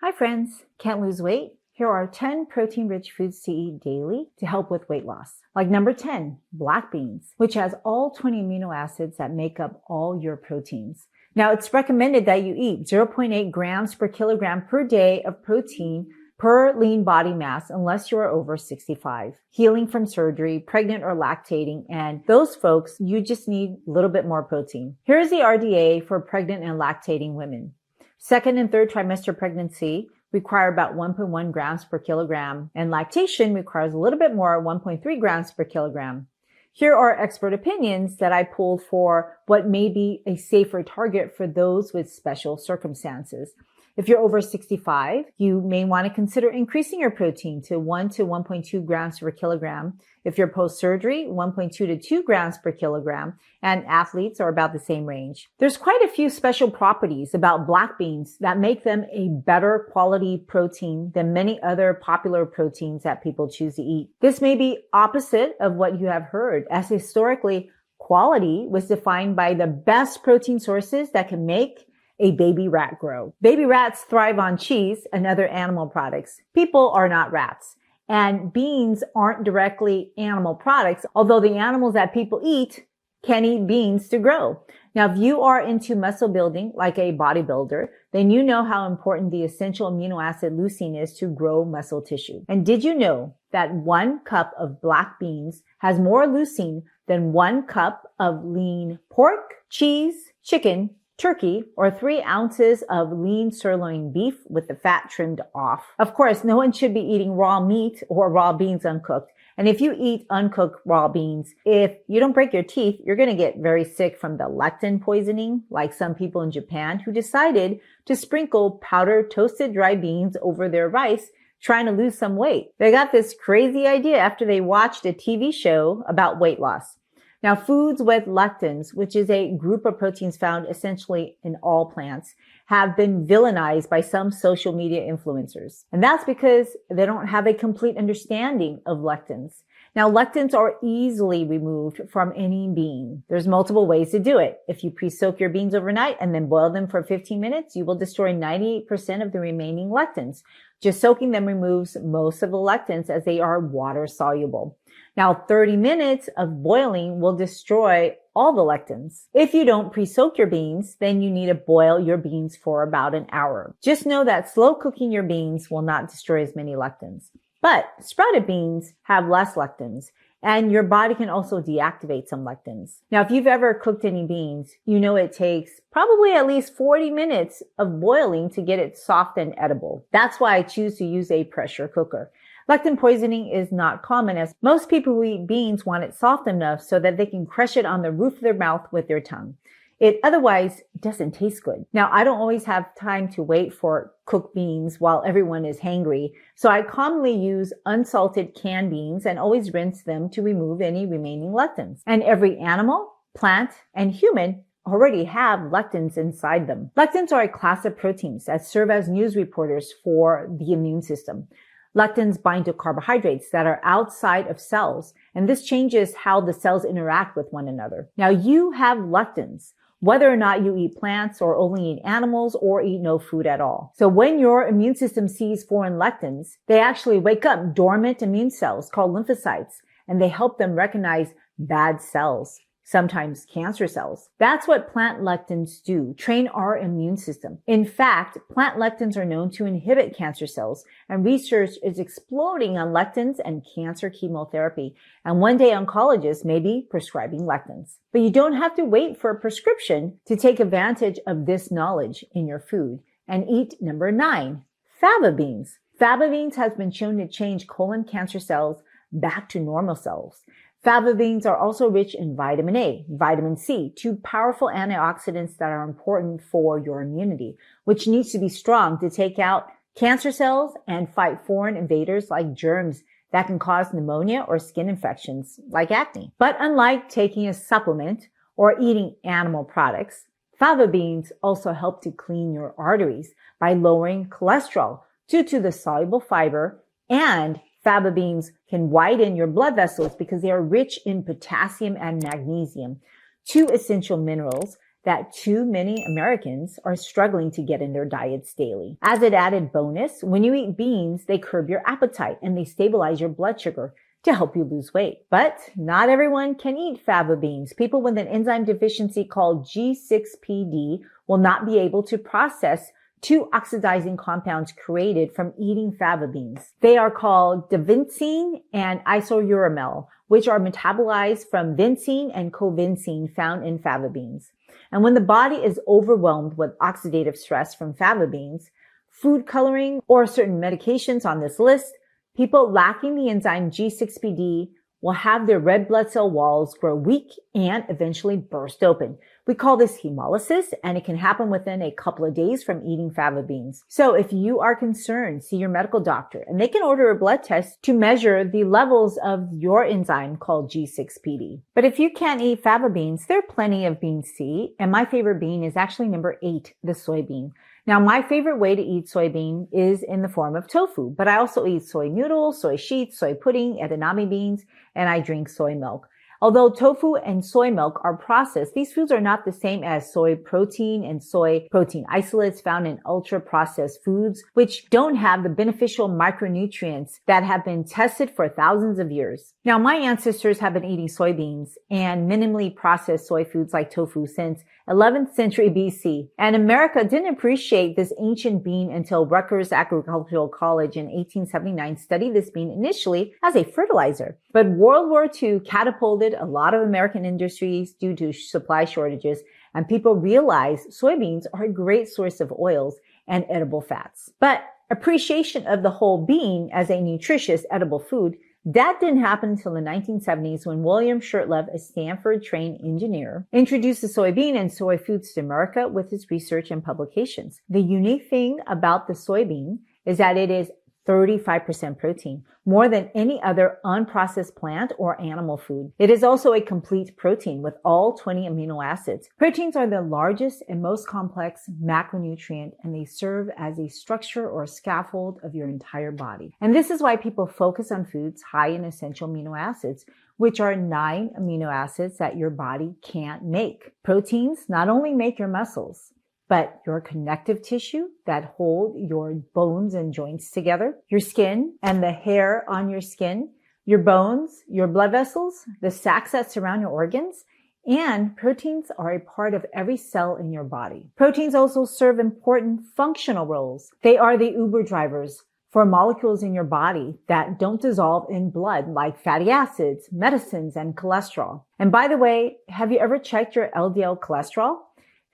Hi friends, can't lose weight? Here are 10 protein-rich foods to eat daily to help with weight loss. Like number 10, black beans, which has all 20 amino acids that make up all your proteins. Now it's recommended that you eat 0.8 grams per kilogram per day of protein per lean body mass unless you are over 65, healing from surgery, pregnant or lactating, and those folks, you just need a little bit more protein. Here is the RDA for pregnant and lactating women. Second and third trimester pregnancy require about 1.1 grams per kilogram, and lactation requires a little bit more, 1.3 grams per kilogram. Here are expert opinions that I pulled for what may be a safer target for those with special circumstances. If you're over 65, you may want to consider increasing your protein to 1 to 1.2 grams per kilogram. If you're post-surgery, 1.2 to 2 grams per kilogram, and athletes are about the same range. There's quite a few special properties about black beans that make them a better quality protein than many other popular proteins that people choose to eat. This may be opposite of what you have heard, as historically, quality was defined by the best protein sources that can make a baby rat grow. Baby rats thrive on cheese and other animal products. People are not rats. And beans aren't directly animal products, although the animals that people eat can eat beans to grow. Now, if you are into muscle building like a bodybuilder, then you know how important the essential amino acid leucine is to grow muscle tissue. And did you know that 1 cup of black beans has more leucine than 1 cup of lean pork, cheese, chicken, turkey, or 3 ounces of lean sirloin beef with the fat trimmed off? Of course, no one should be eating raw meat or raw beans uncooked. And if you eat uncooked raw beans, if you don't break your teeth, you're going to get very sick from the lectin poisoning, like some people in Japan who decided to sprinkle powdered toasted dry beans over their rice trying to lose some weight. They got this crazy idea after they watched a TV show about weight loss. Now, foods with lectins, which is a group of proteins found essentially in all plants, have been villainized by some social media influencers. And that's because they don't have a complete understanding of lectins. Now, lectins are easily removed from any bean. There's multiple ways to do it. If you pre-soak your beans overnight and then boil them for 15 minutes, you will destroy 98% of the remaining lectins. Just soaking them removes most of the lectins as they are water soluble. Now, 30 minutes of boiling will destroy all the lectins. If you don't pre-soak your beans, then you need to boil your beans for about an hour. Just know that slow cooking your beans will not destroy as many lectins. But sprouted beans have less lectins, and your body can also deactivate some lectins. Now, if you've ever cooked any beans, you know it takes probably at least 40 minutes of boiling to get it soft and edible. That's why I choose to use a pressure cooker. Lectin poisoning is not common, as most people who eat beans want it soft enough so that they can crush it on the roof of their mouth with their tongue. It otherwise doesn't taste good. Now, I don't always have time to wait for cooked beans while everyone is hangry, so I commonly use unsalted canned beans and always rinse them to remove any remaining lectins. And every animal, plant, and human already have lectins inside them. Lectins are a class of proteins that serve as news reporters for the immune system. Lectins bind to carbohydrates that are outside of cells, and this changes how the cells interact with one another. Now, you have lectins, whether or not you eat plants or only eat animals or eat no food at all. So when your immune system sees foreign lectins, they actually wake up dormant immune cells called lymphocytes, and they help them recognize bad cells, sometimes cancer cells. That's what plant lectins do, train our immune system. In fact, plant lectins are known to inhibit cancer cells, and research is exploding on lectins and cancer chemotherapy. And one day oncologists may be prescribing lectins. But you don't have to wait for a prescription to take advantage of this knowledge in your food. And eat number 9, fava beans. Fava beans has been shown to change colon cancer cells back to normal cells. Fava beans are also rich in vitamin A, vitamin C, 2 powerful antioxidants that are important for your immunity, which needs to be strong to take out cancer cells and fight foreign invaders like germs that can cause pneumonia or skin infections like acne. But unlike taking a supplement or eating animal products, fava beans also help to clean your arteries by lowering cholesterol due to the soluble fiber, and fava beans can widen your blood vessels because they are rich in potassium and magnesium, 2 essential minerals that too many Americans are struggling to get in their diets daily. As an added bonus, when you eat beans, they curb your appetite and they stabilize your blood sugar to help you lose weight. But not everyone can eat fava beans. People with an enzyme deficiency called G6PD will not be able to process two oxidizing compounds created from eating fava beans. They are called divinsine and isouromel, which are metabolized from vinsine and covinsine found in fava beans. And when the body is overwhelmed with oxidative stress from fava beans, food coloring, or certain medications on this list, people lacking the enzyme G6PD will have their red blood cell walls grow weak and eventually burst open. We call this hemolysis, and it can happen within a couple of days from eating fava beans. So if you are concerned, see your medical doctor, and they can order a blood test to measure the levels of your enzyme called G6PD. But if you can't eat fava beans, there are plenty of beans to eat, and my favorite bean is actually number 8, the soybean. Now, my favorite way to eat soybean is in the form of tofu, but I also eat soy noodles, soy sheets, soy pudding, edamame beans, and I drink soy milk. Although tofu and soy milk are processed, these foods are not the same as soy protein and soy protein isolates found in ultra-processed foods, which don't have the beneficial micronutrients that have been tested for thousands of years. Now, my ancestors have been eating soybeans and minimally processed soy foods like tofu since 11th century BC. And America didn't appreciate this ancient bean until Rutgers Agricultural College in 1879 studied this bean initially as a fertilizer. But World War II catapulted a lot of American industries due to supply shortages, and people realized soybeans are a great source of oils and edible fats. But appreciation of the whole bean as a nutritious edible food, that didn't happen until the 1970s when William Shurtleff, a Stanford-trained engineer, introduced the soybean and soy foods to America with his research and publications. The unique thing about the soybean is that it is 35% protein, more than any other unprocessed plant or animal food. It is also a complete protein with all 20 amino acids. Proteins are the largest and most complex macronutrient, and they serve as a structure or scaffold of your entire body. And this is why people focus on foods high in essential amino acids, which are 9 amino acids that your body can't make. Proteins not only make your muscles, but your connective tissue that hold your bones and joints together, your skin and the hair on your skin, your bones, your blood vessels, the sacs that surround your organs, and proteins are a part of every cell in your body. Proteins also serve important functional roles. They are the Uber drivers for molecules in your body that don't dissolve in blood, like fatty acids, medicines, and cholesterol. And by the way, have you ever checked your LDL cholesterol?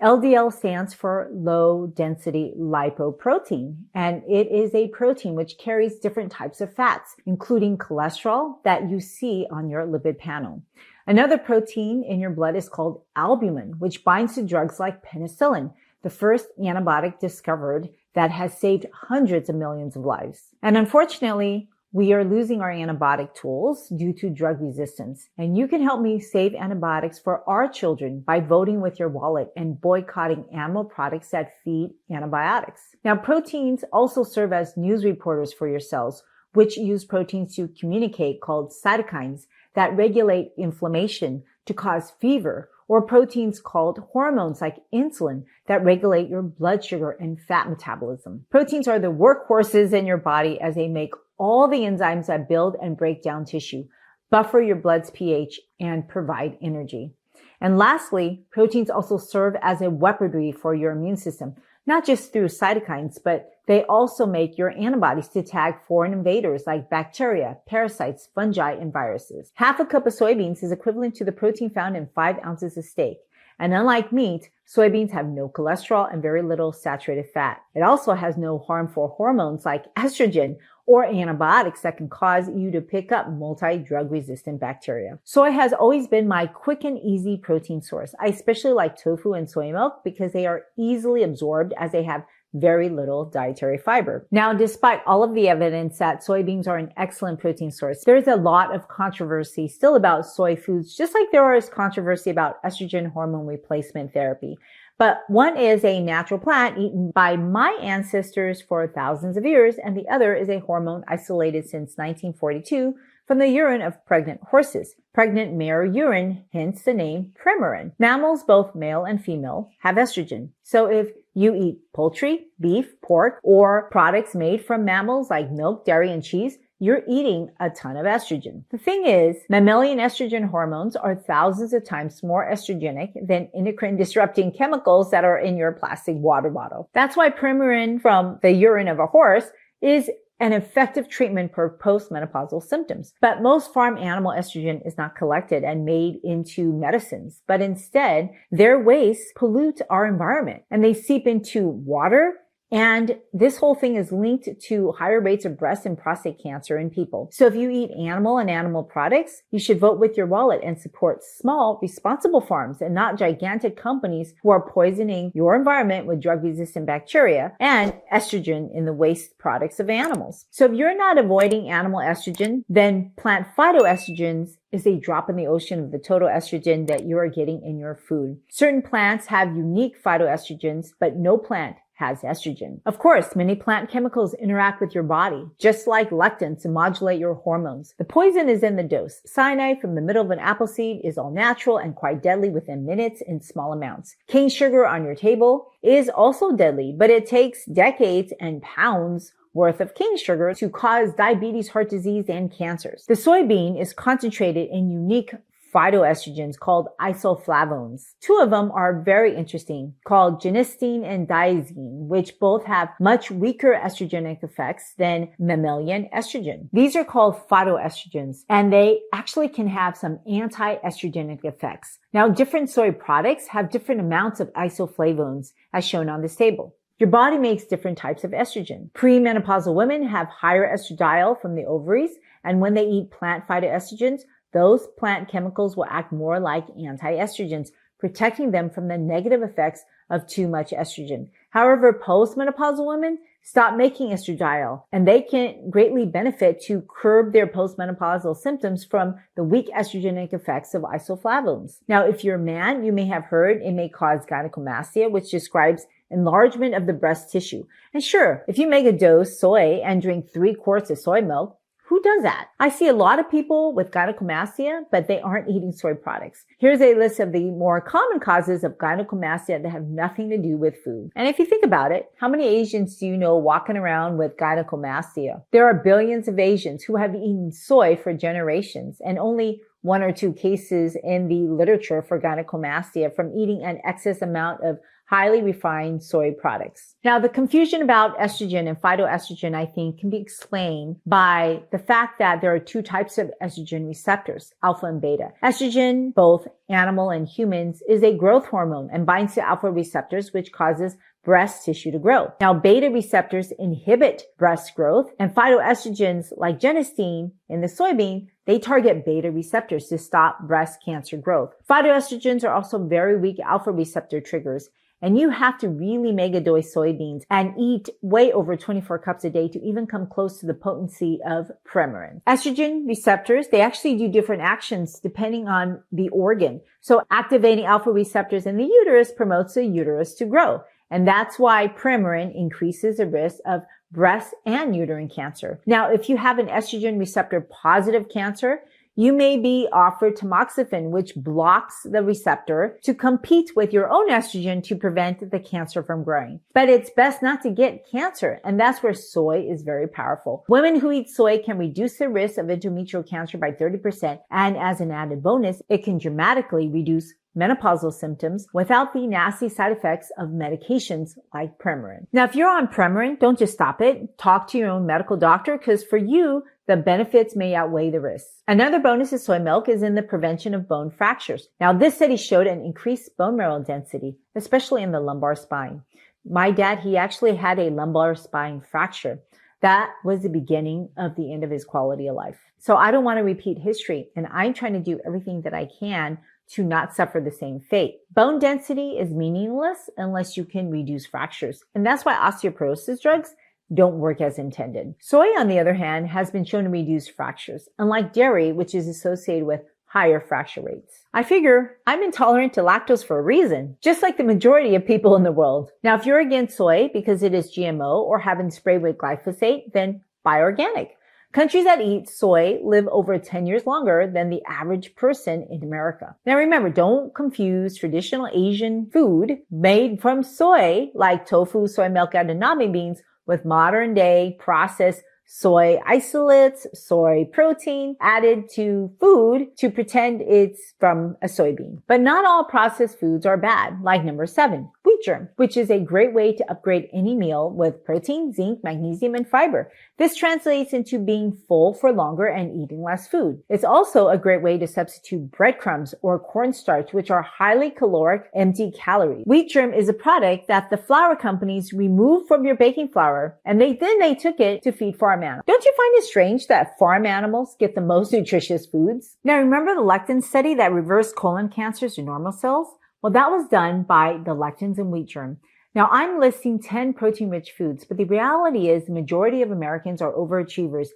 LDL stands for low density lipoprotein, and it is a protein which carries different types of fats, including cholesterol that you see on your lipid panel. Another protein in your blood is called albumin, which binds to drugs like penicillin, the first antibiotic discovered that has saved hundreds of millions of lives. And unfortunately, we are losing our antibiotic tools due to drug resistance. And you can help me save antibiotics for our children by voting with your wallet and boycotting animal products that feed antibiotics. Now, proteins also serve as news reporters for your cells, which use proteins to communicate, called cytokines, that regulate inflammation to cause fever, or proteins called hormones like insulin that regulate your blood sugar and fat metabolism. Proteins are the workhorses in your body as they make all the enzymes that build and break down tissue, buffer your blood's pH, and provide energy. And lastly, proteins also serve as a weaponry for your immune system, not just through cytokines, but they also make your antibodies to tag foreign invaders like bacteria, parasites, fungi, and viruses. Half a cup of soybeans is equivalent to the protein found in 5 ounces of steak. And unlike meat, soybeans have no cholesterol and very little saturated fat. It also has no harmful hormones like estrogen or antibiotics that can cause you to pick up multi-drug resistant bacteria. Soy has always been my quick and easy protein source. I especially like tofu and soy milk because they are easily absorbed as they have very little dietary fiber. Now, despite all of the evidence that soybeans are an excellent protein source, there's a lot of controversy still about soy foods, just like there is controversy about estrogen hormone replacement therapy. But one is a natural plant eaten by my ancestors for thousands of years, and the other is a hormone isolated since 1942 from the urine of pregnant horses. Pregnant mare urine, hence the name Premarin. Mammals, both male and female, have estrogen. So if you eat poultry, beef, pork, or products made from mammals like milk, dairy, and cheese, you're eating a ton of estrogen. The thing is, mammalian estrogen hormones are thousands of times more estrogenic than endocrine disrupting chemicals that are in your plastic water bottle. That's why Premarin from the urine of a horse is an effective treatment for postmenopausal symptoms. But most farm animal estrogen is not collected and made into medicines, but instead their wastes pollute our environment and they seep into water. And this whole thing is linked to higher rates of breast and prostate cancer in people. So if you eat animal and animal products, you should vote with your wallet and support small, responsible farms and not gigantic companies who are poisoning your environment with drug-resistant bacteria and estrogen in the waste products of animals. So if you're not avoiding animal estrogen, then plant phytoestrogens is a drop in the ocean of the total estrogen that you are getting in your food. Certain plants have unique phytoestrogens, but no plant has estrogen. Of course, many plant chemicals interact with your body, just like lectins to modulate your hormones. The poison is in the dose. Cyanide from the middle of an apple seed is all natural and quite deadly within minutes in small amounts. Cane sugar on your table is also deadly, but it takes decades and pounds worth of cane sugar to cause diabetes, heart disease, and cancers. The soybean is concentrated in unique phytoestrogens called isoflavones. Two of them are very interesting, called genistein and diazine, which both have much weaker estrogenic effects than mammalian estrogen. These are called phytoestrogens, and they actually can have some anti-estrogenic effects. Now, different soy products have different amounts of isoflavones, as shown on this table. Your body makes different types of estrogen. Premenopausal women have higher estradiol from the ovaries, and when they eat plant phytoestrogens, those plant chemicals will act more like anti-estrogens, protecting them from the negative effects of too much estrogen. However, postmenopausal women stop making estradiol, and they can greatly benefit to curb their postmenopausal symptoms from the weak estrogenic effects of isoflavones. Now, if you're a man, you may have heard it may cause gynecomastia, which describes enlargement of the breast tissue. And sure, if you make a dose soy and drink 3 quarts of soy milk, who does that? I see a lot of people with gynecomastia, but they aren't eating soy products. Here's a list of the more common causes of gynecomastia that have nothing to do with food. And if you think about it, how many Asians do you know walking around with gynecomastia? There are billions of Asians who have eaten soy for generations, and only 1 or 2 cases in the literature for gynecomastia from eating an excess amount of highly refined soy products. Now, the confusion about estrogen and phytoestrogen, I think, can be explained by the fact that there are 2 types of estrogen receptors, alpha and beta. Estrogen, both animal and humans, is a growth hormone and binds to alpha receptors, which causes breast tissue to grow. Now, beta receptors inhibit breast growth, and phytoestrogens like genistein in the soybean, they target beta receptors to stop breast cancer growth. Phytoestrogens are also very weak alpha receptor triggers, and you have to really mega dose soybeans and eat way over 24 cups a day to even come close to the potency of Premarin. Estrogen receptors, they actually do different actions depending on the organ. So activating alpha receptors in the uterus promotes the uterus to grow. And that's why Premarin increases the risk of breast and uterine cancer. Now, if you have an estrogen receptor positive cancer, you may be offered tamoxifen, which blocks the receptor to compete with your own estrogen to prevent the cancer from growing. But it's best not to get cancer, and that's where soy is very powerful. Women who eat soy can reduce the risk of endometrial cancer by 30%, and as an added bonus, it can dramatically reduce menopausal symptoms without the nasty side effects of medications like Premarin. Now, if you're on Premarin, don't just stop it. Talk to your own medical doctor, because for you, the benefits may outweigh the risks. Another bonus of soy milk is in the prevention of bone fractures. Now, this study showed an increased bone marrow density, especially in the lumbar spine. My dad, he actually had a lumbar spine fracture. That was the beginning of the end of his quality of life. So I don't want to repeat history, and I'm trying to do everything that I can to not suffer the same fate. Bone density is meaningless unless you can reduce fractures. And that's why osteoporosis drugs don't work as intended. Soy, on the other hand, has been shown to reduce fractures, unlike dairy, which is associated with higher fracture rates. I figure I'm intolerant to lactose for a reason, just like the majority of people in the world. Now, if you're against soy because it is GMO or have been sprayed with glyphosate, then buy organic. Countries that eat soy live over 10 years longer than the average person in America. Now remember, don't confuse traditional Asian food made from soy, like tofu, soy milk, and edamame beans, with modern day processed soy isolates, soy protein added to food to pretend it's from a soybean. But not all processed foods are bad, like number 7, wheat germ, which is a great way to upgrade any meal with protein, zinc, magnesium, and fiber. This translates into being full for longer and eating less food. It's also a great way to substitute breadcrumbs or cornstarch, which are highly caloric, empty calories. Wheat germ is a product that the flour companies removed from your baking flour, and they took it to feed farm animals. Don't you find it strange that farm animals get the most nutritious foods? Now remember the Lectins study that reversed colon cancers to normal cells? Well, that was done by the lectins in wheat germ. Now I'm listing 10 protein-rich foods, but the reality is the majority of Americans are overachievers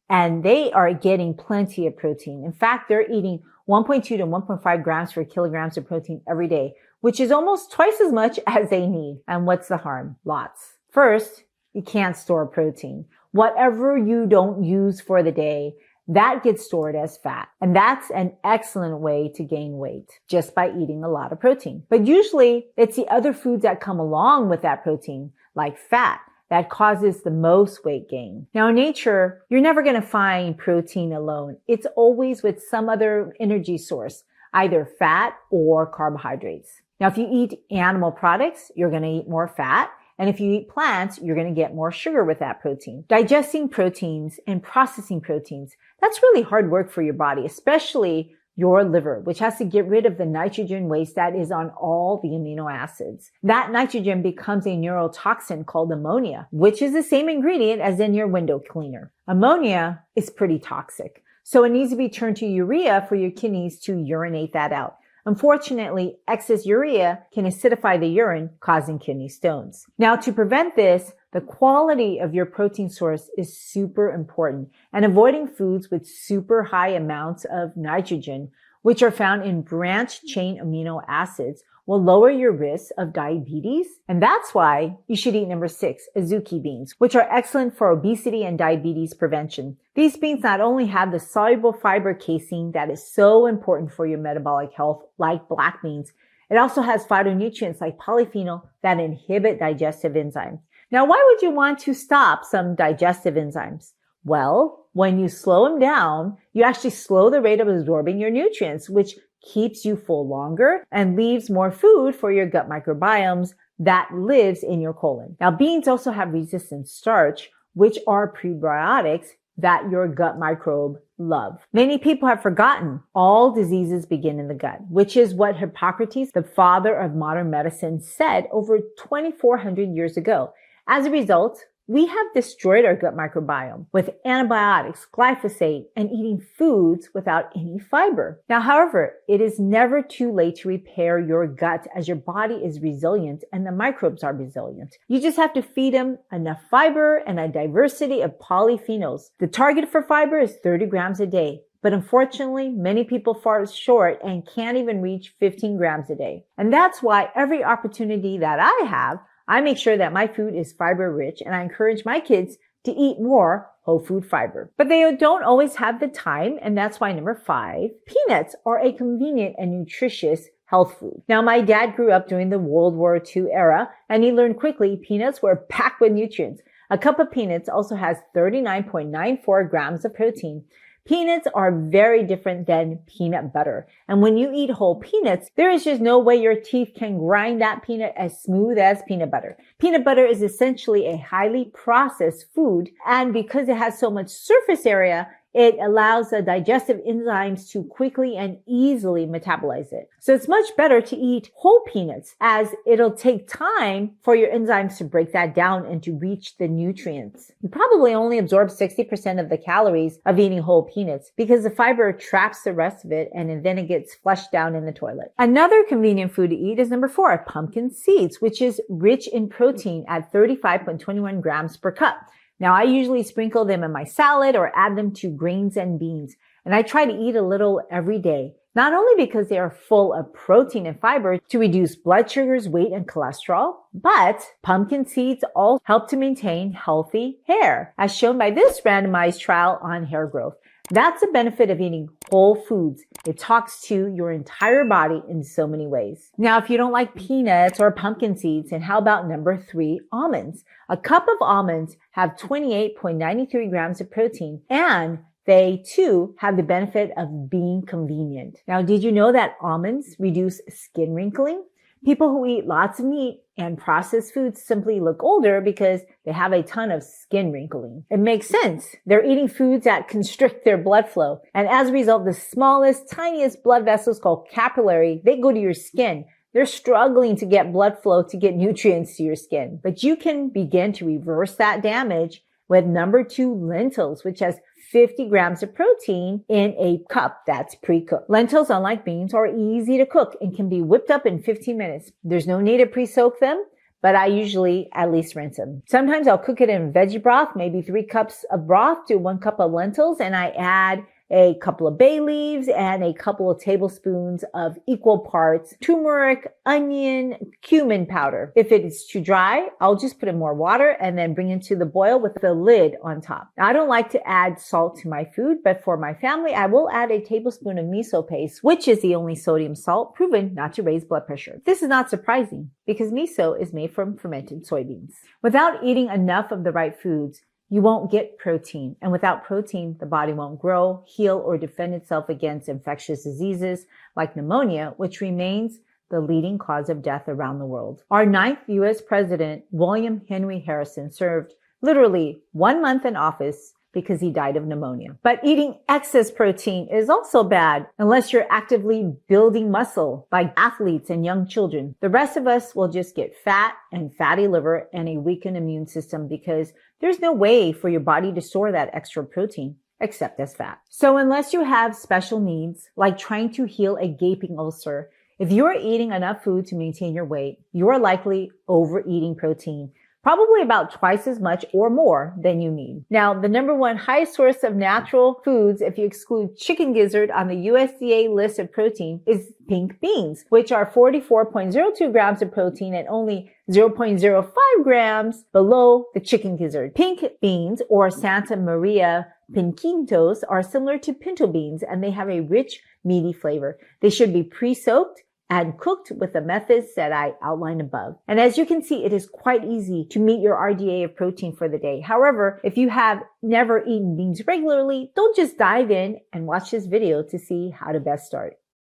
and they are getting plenty of protein. In fact, they're eating 1.2 to 1.5 grams per kilograms of protein every day, which is almost twice as much as they need. And what's the harm? Lots. First, you can't store protein. Whatever you don't use for the day, that gets stored as fat. And that's an excellent way to gain weight, just by eating a lot of protein. But usually it's the other foods that come along with that protein, like fat, that causes the most weight gain. Now in nature, you're never going to find protein alone. It's always with some other energy source, either fat or carbohydrates. Now if you eat animal products, you're going to eat more fat. And if you eat plants, you're going to get more sugar with that protein. Digesting proteins and processing proteins, that's really hard work for your body, especially your liver, which has to get rid of the nitrogen waste that is on all the amino acids. That nitrogen becomes a neurotoxin called ammonia, which is the same ingredient as in your window cleaner. Ammonia is pretty toxic, so it needs to be turned to urea for your kidneys to urinate that out. Unfortunately, excess urea can acidify the urine, causing kidney stones. Now, to prevent this, the quality of your protein source is super important, and avoiding foods with super high amounts of nitrogen, which are found in branched chain amino acids, will lower your risk of diabetes. And that's why you should eat number 6, Azuki beans, which are excellent for obesity and diabetes prevention. These beans not only have the soluble fiber casein that is so important for your metabolic health, like black beans, it also has phytonutrients like polyphenol that inhibit digestive enzymes. Now, why would you want to stop some digestive enzymes? Well, when you slow them down, you actually slow the rate of absorbing your nutrients, which keeps you full longer and leaves more food for your gut microbiomes that lives in your colon. Now, beans also have resistant starch, which are prebiotics that your gut microbe love. Many people have forgotten all diseases begin in the gut, which is what Hippocrates, the father of modern medicine, said over 2,400 years ago. As a result, we have destroyed our gut microbiome with antibiotics, glyphosate, and eating foods without any fiber. Now, however, it is never too late to repair your gut, as your body is resilient and the microbes are resilient. You just have to feed them enough fiber and a diversity of polyphenols. The target for fiber is 30 grams a day. But unfortunately, many people fall short and can't even reach 15 grams a day. And that's why every opportunity that I have, I make sure that my food is fiber rich, and I encourage my kids to eat more whole food fiber. But they don't always have the time, and that's why number 5, peanuts are a convenient and nutritious health food. Now, my dad grew up during the World War II era, and he learned quickly peanuts were packed with nutrients. A cup of peanuts also has 39.94 grams of protein. Peanuts are very different than peanut butter. And when you eat whole peanuts, there is just no way your teeth can grind that peanut as smooth as peanut butter. Peanut butter is essentially a highly processed food, and because it has so much surface area, it allows the digestive enzymes to quickly and easily metabolize it. So it's much better to eat whole peanuts, as it'll take time for your enzymes to break that down and to reach the nutrients. You probably only absorb 60% of the calories of eating whole peanuts because the fiber traps the rest of it, and then it gets flushed down in the toilet. Another convenient food to eat is number 4, pumpkin seeds, which is rich in protein at 35.21 grams per cup. Now, I usually sprinkle them in my salad or add them to grains and beans, and I try to eat a little every day. Not only because they are full of protein and fiber to reduce blood sugars, weight, and cholesterol, but pumpkin seeds all help to maintain healthy hair, as shown by this randomized trial on hair growth. That's the benefit of eating whole foods. It talks to your entire body in so many ways. Now, if you don't like peanuts or pumpkin seeds, then how about number 3, almonds? A cup of almonds have 28.93 grams of protein, and they too have the benefit of being convenient. Now, did you know that almonds reduce skin wrinkling? People who eat lots of meat and processed foods simply look older because they have a ton of skin wrinkling. It makes sense. They're eating foods that constrict their blood flow. And as a result, the smallest, tiniest blood vessels called capillary, they go to your skin. They're struggling to get blood flow to get nutrients to your skin. But you can begin to reverse that damage with number 2, lentils, which has 50 grams of protein in a cup that's pre-cooked. Lentils, unlike beans, are easy to cook and can be whipped up in 15 minutes. There's no need to pre-soak them, but I usually at least rinse them. Sometimes I'll cook it in veggie broth, maybe 3 cups of broth to 1 cup of lentils, and I add a couple of bay leaves and a couple of tablespoons of equal parts turmeric, onion, cumin powder. If it is too dry, I'll just put in more water and then bring it to the boil with the lid on top. Now, I don't like to add salt to my food, but for my family, I will add a tablespoon of miso paste, which is the only sodium salt proven not to raise blood pressure. This is not surprising because miso is made from fermented soybeans. Without eating enough of the right foods, you won't get protein. And without protein, the body won't grow, heal, or defend itself against infectious diseases like pneumonia, which remains the leading cause of death around the world. Our 9th U.S. President, William Henry Harrison, served literally 1 month in office because he died of pneumonia. But eating excess protein is also bad unless you're actively building muscle like athletes and young children. The rest of us will just get fat and fatty liver and a weakened immune system because there's no way for your body to store that extra protein except as fat. So unless you have special needs, like trying to heal a gaping ulcer, if you're eating enough food to maintain your weight, you're likely overeating protein, probably about twice as much or more than you need. Now, the number 1 highest source of natural foods, if you exclude chicken gizzard on the USDA list of protein, is pink beans, which are 44.02 grams of protein and only 0.05 grams below the chicken gizzard. Pink beans, or Santa Maria pinquitos, are similar to pinto beans, and they have a rich, meaty flavor. They should be pre-soaked and cooked with the methods that I outlined above. And as you can see, it is quite easy to meet your RDA of protein for the day. However, if you have never eaten beans regularly, don't just dive in and watch this video to see how to best start.